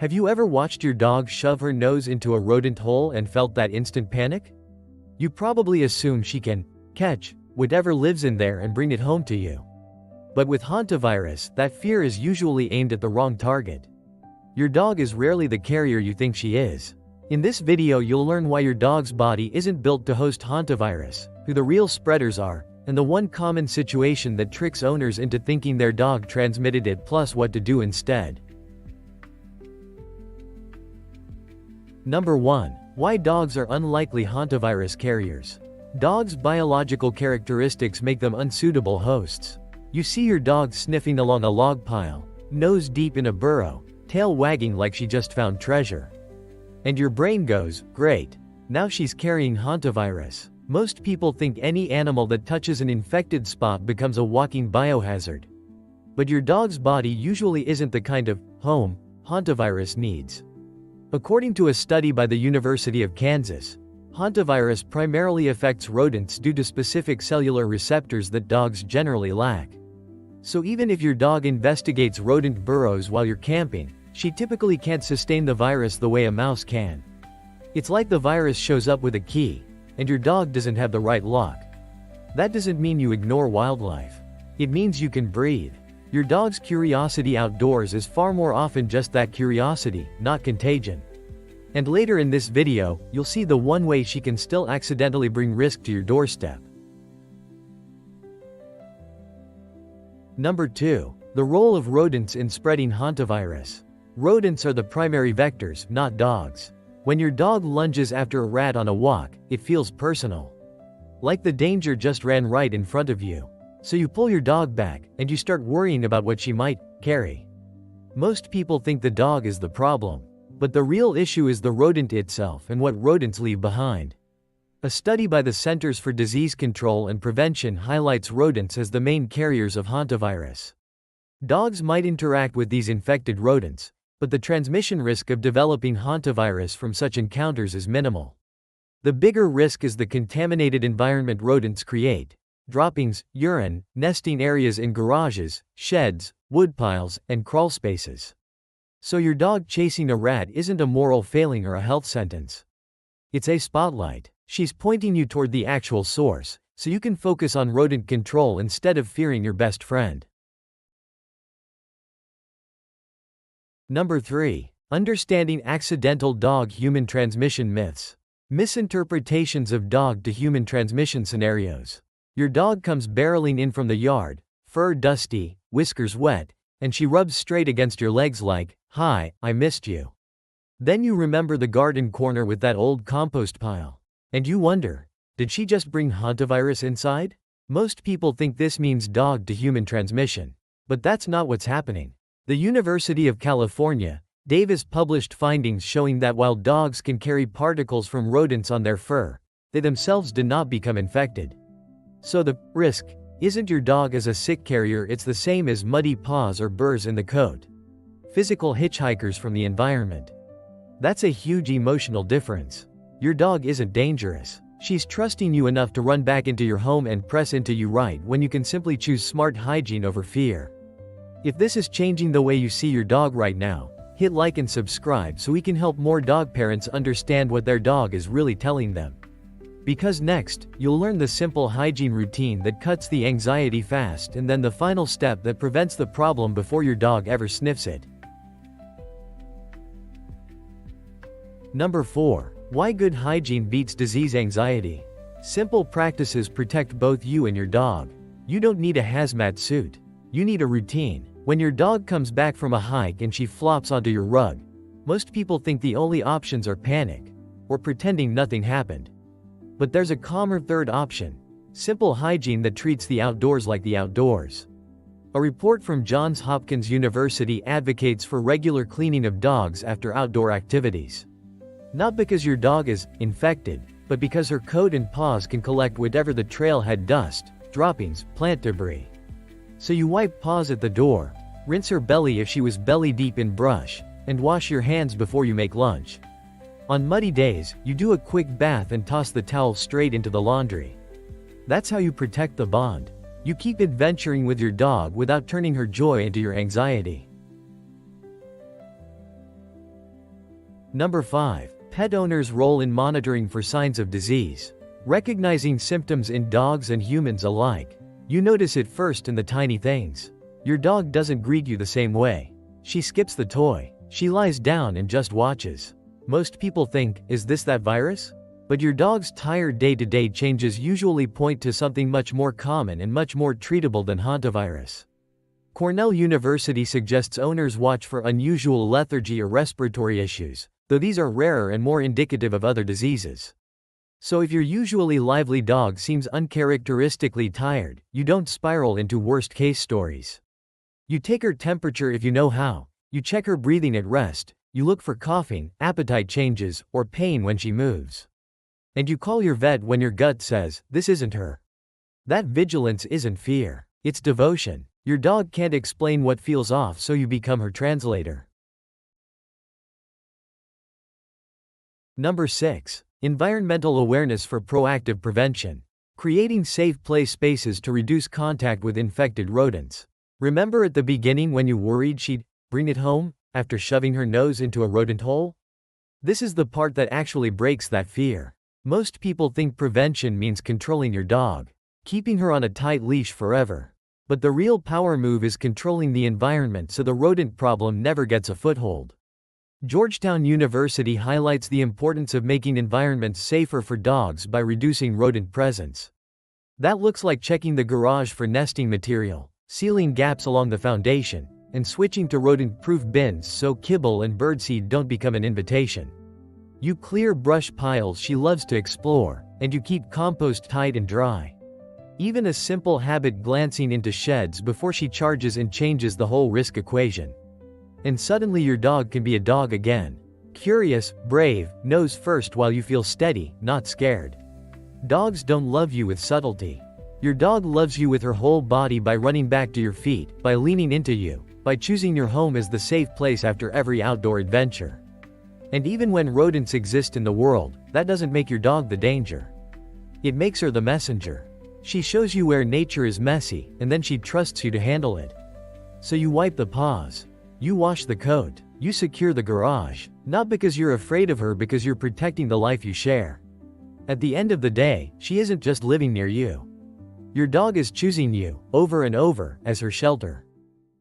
Have you ever watched your dog shove her nose into a rodent hole and felt that instant panic? You probably assume she can catch whatever lives in there and bring it home to you. But with hantavirus, that fear is usually aimed at the wrong target. Your dog is rarely the carrier you think she is. In this video you'll learn why your dog's body isn't built to host hantavirus, who the real spreaders are, and the one common situation that tricks owners into thinking their dog transmitted it, plus what to do instead. Number 1. Why dogs are unlikely hantavirus carriers. Dogs' biological characteristics make them unsuitable hosts. You see your dog sniffing along a log pile, nose deep in a burrow, tail wagging like she just found treasure. And your brain goes, great. Now she's carrying hantavirus. Most people think any animal that touches an infected spot becomes a walking biohazard. But your dog's body usually isn't the kind of home hantavirus needs. According to a study by the University of Kansas, hantavirus primarily affects rodents due to specific cellular receptors that dogs generally lack. So even if your dog investigates rodent burrows while you're camping, she typically can't sustain the virus the way a mouse can. It's like the virus shows up with a key, and your dog doesn't have the right lock. That doesn't mean you ignore wildlife. It means you can breathe. Your dog's curiosity outdoors is far more often just that curiosity, not contagion. And later in this video, you'll see the one way she can still accidentally bring risk to your doorstep. Number 2. The role of rodents in spreading hantavirus. Rodents are the primary vectors, not dogs. When your dog lunges after a rat on a walk, it feels personal. Like the danger just ran right in front of you. So you pull your dog back, and you start worrying about what she might carry. Most people think the dog is the problem. But the real issue is the rodent itself and what rodents leave behind. A study by the Centers for Disease Control and Prevention highlights rodents as the main carriers of hantavirus. Dogs might interact with these infected rodents, but the transmission risk of developing hantavirus from such encounters is minimal. The bigger risk is the contaminated environment rodents create: droppings, urine, nesting areas in garages, sheds, woodpiles, and crawl spaces. So your dog chasing a rat isn't a moral failing or a health sentence. It's a spotlight. She's pointing you toward the actual source, so you can focus on rodent control instead of fearing your best friend. Number 3. Understanding accidental dog-human transmission myths. Misinterpretations of dog-to-human transmission scenarios. Your dog comes barreling in from the yard, fur dusty, whiskers wet, and she rubs straight against your legs like, "Hi, I missed you." Then you remember the garden corner with that old compost pile. And you wonder, did she just bring hantavirus inside? Most people think this means dog-to-human transmission. But that's not what's happening. The University of California, Davis published findings showing that while dogs can carry particles from rodents on their fur, they themselves do not become infected. So the risk isn't your dog as a sick carrier, it's the same as muddy paws or burrs in the coat. Physical hitchhikers from the environment. That's a huge emotional difference. Your dog isn't dangerous. She's trusting you enough to run back into your home and press into you right when you can simply choose smart hygiene over fear. If this is changing the way you see your dog right now, hit like and subscribe so we can help more dog parents understand what their dog is really telling them. Because next, you'll learn the simple hygiene routine that cuts the anxiety fast, and then the final step that prevents the problem before your dog ever sniffs it. Number 4. Why good hygiene beats disease anxiety. Simple practices protect both you and your dog. You don't need a hazmat suit. You need a routine. When your dog comes back from a hike and she flops onto your rug, most people think the only options are panic or pretending nothing happened. But there's a calmer third option: simple hygiene that treats the outdoors like the outdoors. A report from Johns Hopkins University advocates for regular cleaning of dogs after outdoor activities. Not because your dog is infected, but because her coat and paws can collect whatever the trailhead dust, droppings, plant debris. So you wipe paws at the door, rinse her belly if she was belly deep in brush, and wash your hands before you make lunch. On muddy days, you do a quick bath and toss the towel straight into the laundry. That's how you protect the bond. You keep adventuring with your dog without turning her joy into your anxiety. Number 5. Pet owners' role in monitoring for signs of disease. Recognizing symptoms in dogs and humans alike. You notice it first in the tiny things. Your dog doesn't greet you the same way. She skips the toy. She lies down and just watches. Most people think, is this that virus? But your dog's tired day-to-day changes usually point to something much more common and much more treatable than hantavirus. Cornell University suggests owners watch for unusual lethargy or respiratory issues, though these are rarer and more indicative of other diseases. So if your usually lively dog seems uncharacteristically tired, you don't spiral into worst-case stories. You take her temperature if you know how, you check her breathing at rest, you look for coughing, appetite changes, or pain when she moves. And you call your vet when your gut says, this isn't her. That vigilance isn't fear, it's devotion. Your dog can't explain what feels off, so you become her translator. Number 6. Environmental awareness for proactive prevention. Creating safe play spaces to reduce contact with infected rodents. Remember at the beginning when you worried she'd bring it home after shoving her nose into a rodent hole? This is the part that actually breaks that fear. Most people think prevention means controlling your dog, keeping her on a tight leash forever. But the real power move is controlling the environment so the rodent problem never gets a foothold. Georgetown University highlights the importance of making environments safer for dogs by reducing rodent presence. That looks like checking the garage for nesting material, sealing gaps along the foundation, and switching to rodent-proof bins so kibble and birdseed don't become an invitation. You clear brush piles she loves to explore, and you keep compost tight and dry. Even a simple habit, glancing into sheds before she charges in, changes the whole risk equation. And suddenly your dog can be a dog again. Curious, brave, nose first while you feel steady, not scared. Dogs don't love you with subtlety. Your dog loves you with her whole body, by running back to your feet, by leaning into you, by choosing your home as the safe place after every outdoor adventure. And even when rodents exist in the world, that doesn't make your dog the danger. It makes her the messenger. She shows you where nature is messy, and then she trusts you to handle it. So you wipe the paws. You wash the coat. You secure the garage. Not because you're afraid of her, because you're protecting the life you share. At the end of the day, she isn't just living near you. Your dog is choosing you, over and over, as her shelter.